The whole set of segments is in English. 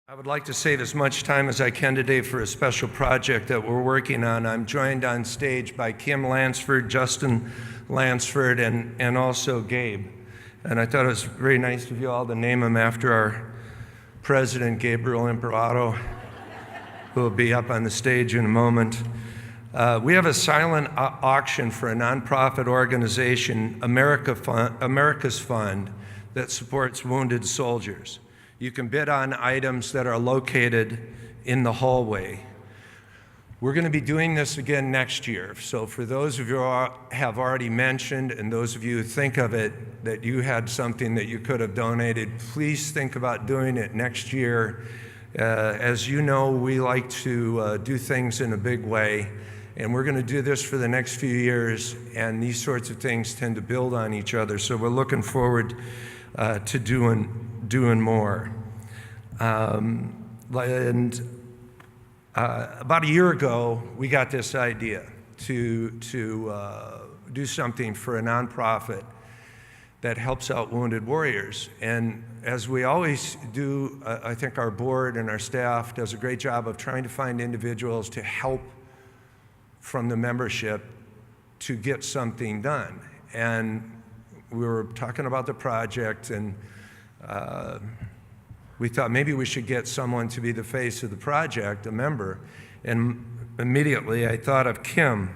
I would like to save as much time as I can today for a special project that we're working on. I'm joined on stage by Kim Lansford, Justin Lansford, and also Gabe. And I thought it was very nice of you all to name him after our president, Gabriel Imperato, who will be up on the stage in a moment. We have a silent auction for a nonprofit organization, America's Fund, that supports wounded soldiers. You can bid on items that are located in the hallway. We're going to be doing this again next year. So for those of you who have already mentioned, and those of you who think of it, that you had something that you could have donated, please think about doing it next year. As you know, we like to do things in a big way, and we're going to do this for the next few years, and these sorts of things tend to build on each other. So we're looking forward to doing more. About a year ago, we got this idea to do something for a nonprofit that helps out wounded warriors. And as we always do, I think our board and our staff does a great job of trying to find individuals to help from the membership to get something done. And we were talking about the project, and we thought maybe we should get someone to be the face of the project, a member. And immediately I thought of Kim.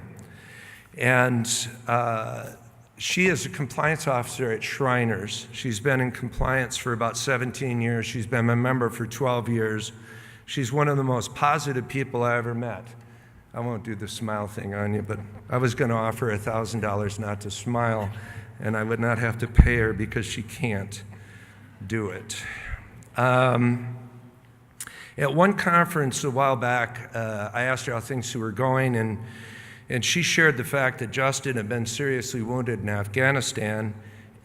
And she is a compliance officer at Shriners. She's been in compliance for about 17 years. She's been a member for 12 years. She's one of the most positive people I ever met. I won't do the smile thing on you, but I was going to offer her $1,000 not to smile, and I would not have to pay her because she can't do it. At one conference a while back, I asked her how things were going, and she shared the fact that Justin had been seriously wounded in Afghanistan,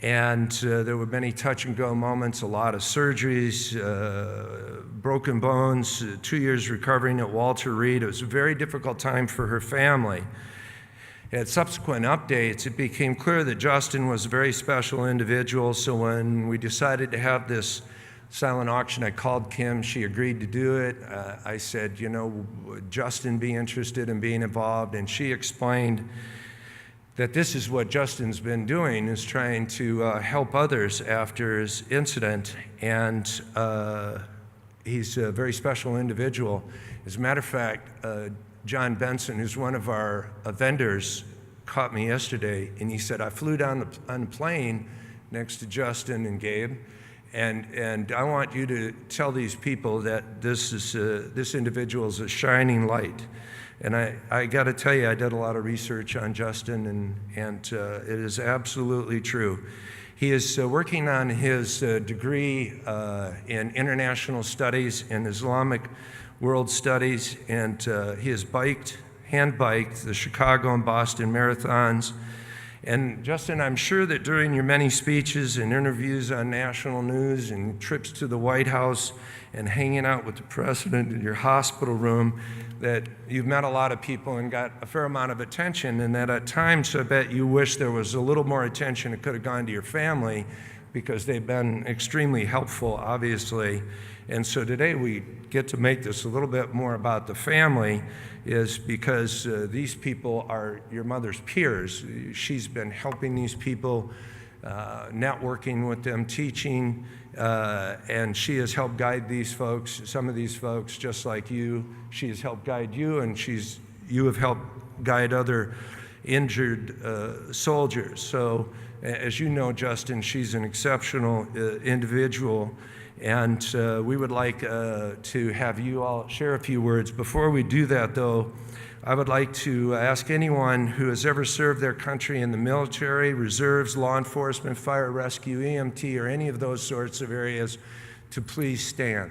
and there were many touch-and-go moments, a lot of surgeries, broken bones, 2 years recovering at Walter Reed. It was a very difficult time for her family. At subsequent updates, it became clear that Justin was a very special individual, so when we decided to have this silent auction, I called Kim. She agreed to do it. I said, you know, would Justin be interested in being involved? And she explained that this is what Justin's been doing, is trying to help others after his incident. And he's a very special individual. As a matter of fact, John Benson, who's one of our vendors, caught me yesterday, and he said, I flew down on the plane next to Justin and Gabe, and I want you to tell these people that this individual is a shining light. And I got to tell you, I did a lot of research on Justin, and it is absolutely true. He is working on his degree in international studies and Islamic world studies, and he has hand-biked the Chicago and Boston marathons. And Justin, I'm sure that during your many speeches and interviews on national news and trips to the White House and hanging out with the president in your hospital room, that you've met a lot of people and got a fair amount of attention, and that at times I bet you wish there was a little more attention that could have gone to your family, because they've been extremely helpful, obviously. And so today we get to make this a little bit more about the family, is because these people are your mother's peers. She's been helping these people, networking with them, teaching, and she has helped guide these folks, some of these folks, just like you. She has helped guide you, and you have helped guide other injured soldiers. So as you know, Justin, she's an exceptional individual, and we would like to have you all share a few words. Before we do that, though, I would like to ask anyone who has ever served their country in the military, reserves, law enforcement, fire rescue, EMT, or any of those sorts of areas to please stand.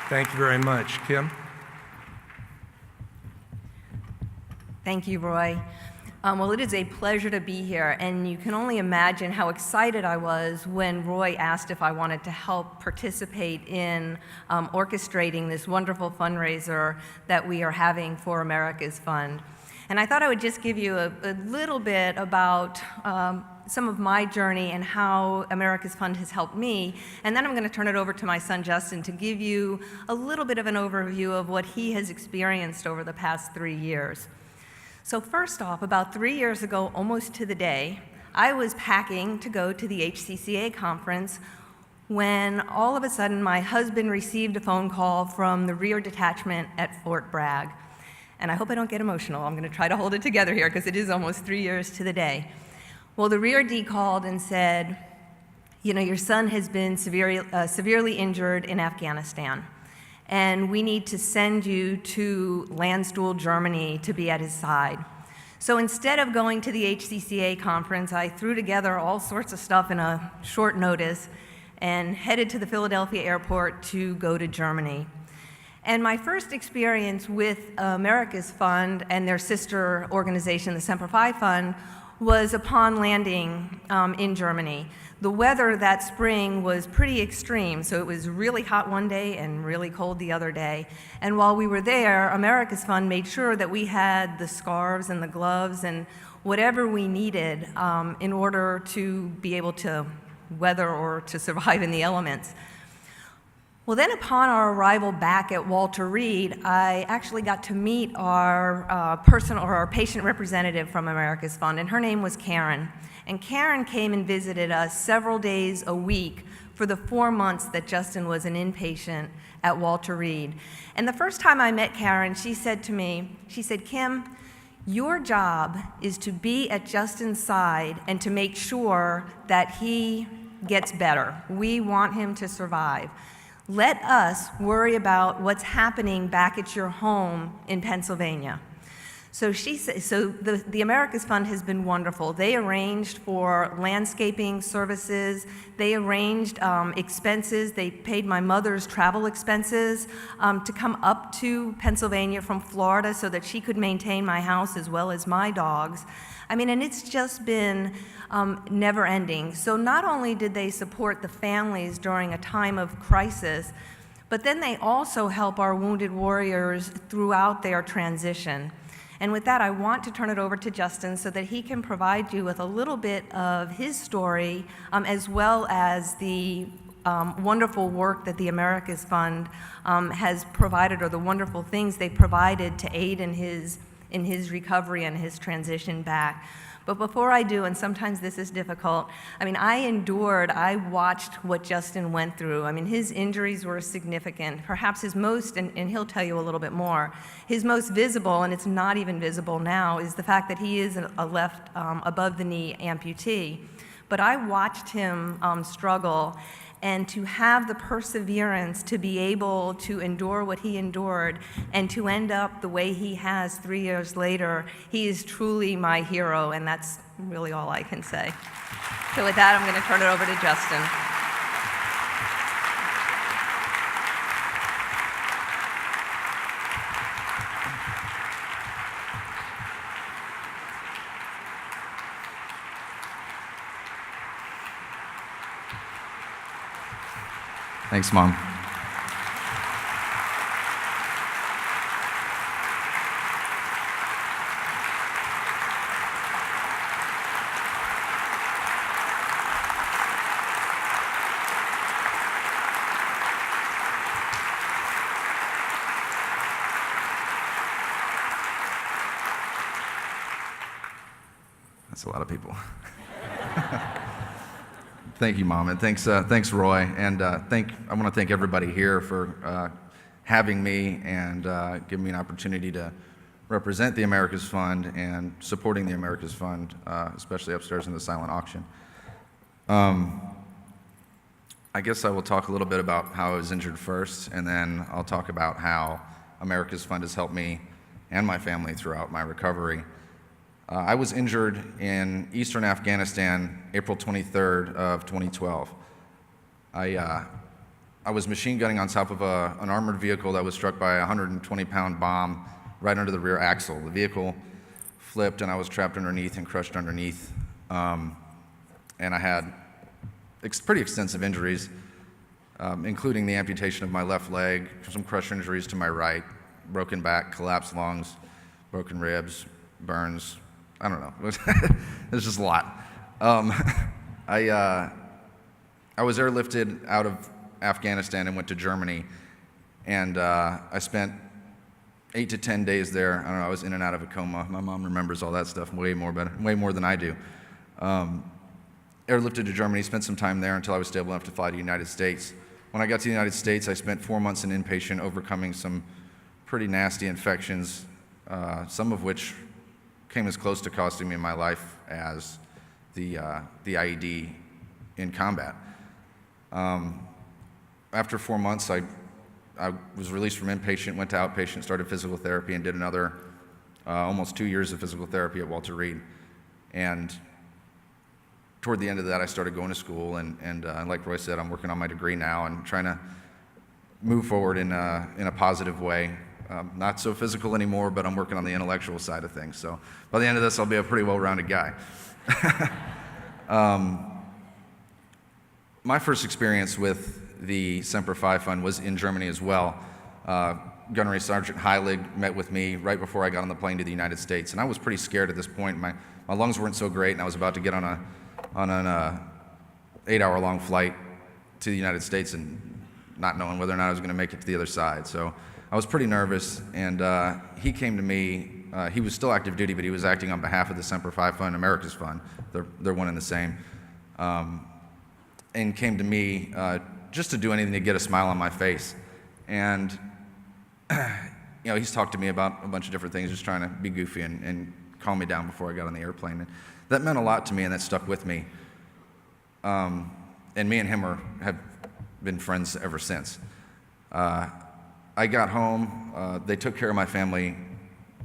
Thank you very much. Kim? Thank you, Roy. Well, it is a pleasure to be here, and you can only imagine how excited I was when Roy asked if I wanted to help participate in orchestrating this wonderful fundraiser that we are having for America's Fund. And I thought I would just give you a little bit about some of my journey and how America's Fund has helped me, and then I'm going to turn it over to my son Justin to give you a little bit of an overview of what he has experienced over the past 3 years. So first off, about 3 years ago, almost to the day, I was packing to go to the HCCA conference when all of a sudden my husband received a phone call from the rear detachment at Fort Bragg. And I hope I don't get emotional. I'm going to try to hold it together here because it is almost 3 years to the day. Well, the rear D called and said, you know, your son has been severely injured in Afghanistan, and we need to send you to Landstuhl, Germany, to be at his side. So instead of going to the HCCA conference, I threw together all sorts of stuff in a short notice and headed to the Philadelphia airport to go to Germany. And my first experience with America's Fund and their sister organization, the Semper-Fi Fund, was upon landing in Germany. The weather that spring was pretty extreme, so it was really hot one day and really cold the other day. And while we were there, America's Fund made sure that we had the scarves and the gloves and whatever we needed in order to be able to weather or to survive in the elements. Well, then upon our arrival back at Walter Reed, I actually got to meet our patient representative from America's Fund, and her name was Karen. And Karen came and visited us several days a week for the 4 months that Justin was an inpatient at Walter Reed. And the first time I met Karen, she said to me, she said, Kim, your job is to be at Justin's side and to make sure that he gets better. We want him to survive. Let us worry about what's happening back at your home in Pennsylvania. So the America's Fund has been wonderful. They arranged for landscaping services. They arranged expenses. They paid my mother's travel expenses to come up to Pennsylvania from Florida so that she could maintain my house as well as my dogs. I mean, and it's just been never ending. So not only did they support the families during a time of crisis, but then they also help our wounded warriors throughout their transition. And with that, I want to turn it over to Justin so that he can provide you with a little bit of his story, as well as the wonderful work that the America's Fund has provided, or the wonderful things they provided to aid in his recovery and his transition back. But before I do, and sometimes this is difficult, I mean, I watched what Justin went through. I mean, his injuries were significant. Perhaps his most, and he'll tell you a little bit more, his most visible, and it's not even visible now, is the fact that he is a left above-the-knee amputee. But I watched him struggle, and to have the perseverance to be able to endure what he endured and to end up the way he has 3 years later, he is truly my hero, and that's really all I can say. So with that, I'm going to turn it over to Justin. Thanks, Mom. That's a lot of people. Thank you, Mom, and thanks, Roy, and I want to thank everybody here for having me and giving me an opportunity to represent the America's Fund and supporting the America's Fund, especially upstairs in the silent auction. I guess I will talk a little bit about how I was injured first, and then I'll talk about how America's Fund has helped me and my family throughout my recovery. I was injured in eastern Afghanistan, April 23rd of 2012. I was machine gunning on top of an armored vehicle that was struck by a 120-pound bomb right under the rear axle. The vehicle flipped and I was trapped underneath and crushed underneath. And I had pretty extensive injuries, including the amputation of my left leg, some crush injuries to my right, broken back, collapsed lungs, broken ribs, burns. I don't know. It's just a lot. I was airlifted out of Afghanistan and went to Germany, and I spent 8 to 10 days there. I don't know, I was in and out of a coma. My mom remembers all that stuff way more than I do. Airlifted to Germany, spent some time there until I was stable enough to fly to the United States. When I got to the United States, I spent 4 months in inpatient overcoming some pretty nasty infections, some of which came as close to costing me my life as the IED in combat. After 4 months, I was released from inpatient, went to outpatient, started physical therapy, and did another almost 2 years of physical therapy at Walter Reed. And toward the end of that, I started going to school, and like Roy said, I'm working on my degree now and trying to move forward in a positive way. Not so physical anymore, but I'm working on the intellectual side of things. So by the end of this, I'll be a pretty well-rounded guy. My first experience with the Semper-Fi Fund was in Germany as well. Gunnery Sergeant Heilig met with me right before I got on the plane to the United States, and I was pretty scared at this point. My lungs weren't so great, and I was about to get on an 8-hour-long flight to the United States and not knowing whether or not I was going to make it to the other side. So I was pretty nervous, and he came to me. He was still active duty, but he was acting on behalf of the Semper-Fi Fund, America's Fund. They're one and the same. And came to me just to do anything to get a smile on my face. And he's talked to me about a bunch of different things, just trying to be goofy and calm me down before I got on the airplane. And that meant a lot to me, and that stuck with me. And me and him have been friends ever since. I got home. They took care of my family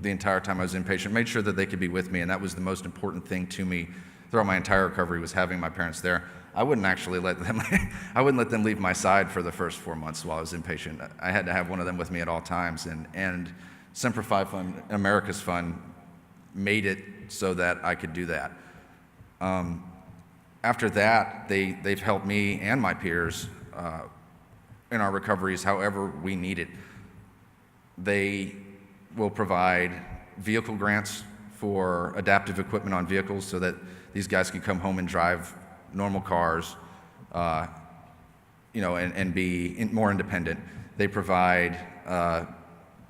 the entire time I was inpatient, made sure that they could be with me, and that was the most important thing to me throughout my entire recovery, was having my parents there. I wouldn't actually let them leave my side for the first 4 months while I was inpatient. I had to have one of them with me at all times, and Semper-Fi Fund, America's Fund, made it so that I could do that. After that, they've helped me and my peers in our recoveries however we need it. They will provide vehicle grants for adaptive equipment on vehicles so that these guys can come home and drive normal cars, and be more independent. They provide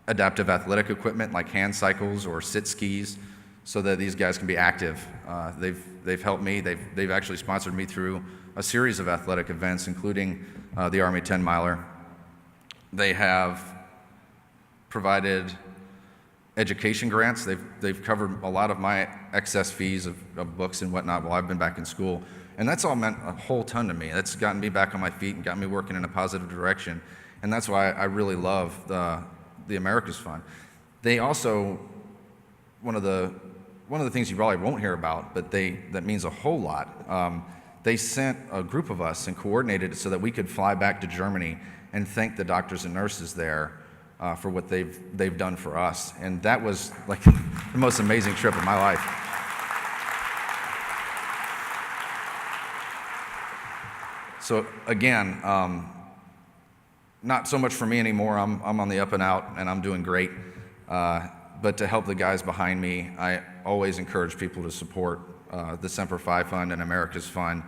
adaptive athletic equipment like hand cycles or sit skis so that these guys can be active. They've helped me. They've actually sponsored me through a series of athletic events, including the Army 10-miler. They have provided education grants. They've covered a lot of my excess fees of books and whatnot while I've been back in school. And that's all meant a whole ton to me. That's gotten me back on my feet and got me working in a positive direction. And that's why I really love the America's Fund. They also, one of the things you probably won't hear about, but that means a whole lot. They sent a group of us and coordinated it so that we could fly back to Germany and thank the doctors and nurses there for what they've done for us. And that was like the most amazing trip of my life. So again, not so much for me anymore. I'm on the up and out, and I'm doing great. But to help the guys behind me, I always encourage people to support the Semper-Fi Fund and America's Fund.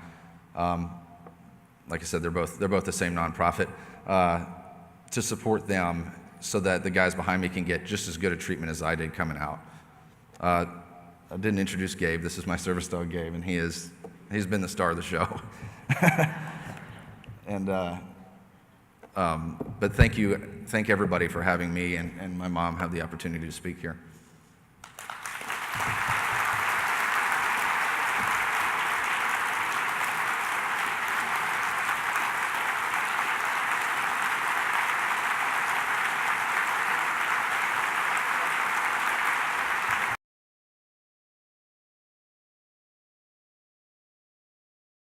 Like I said, they're both the same nonprofit. To support them so that the guys behind me can get just as good a treatment as I did coming out. I didn't introduce Gabe. This is my service dog, Gabe, and he's been the star of the show. And but thank everybody for having me and my mom have the opportunity to speak here.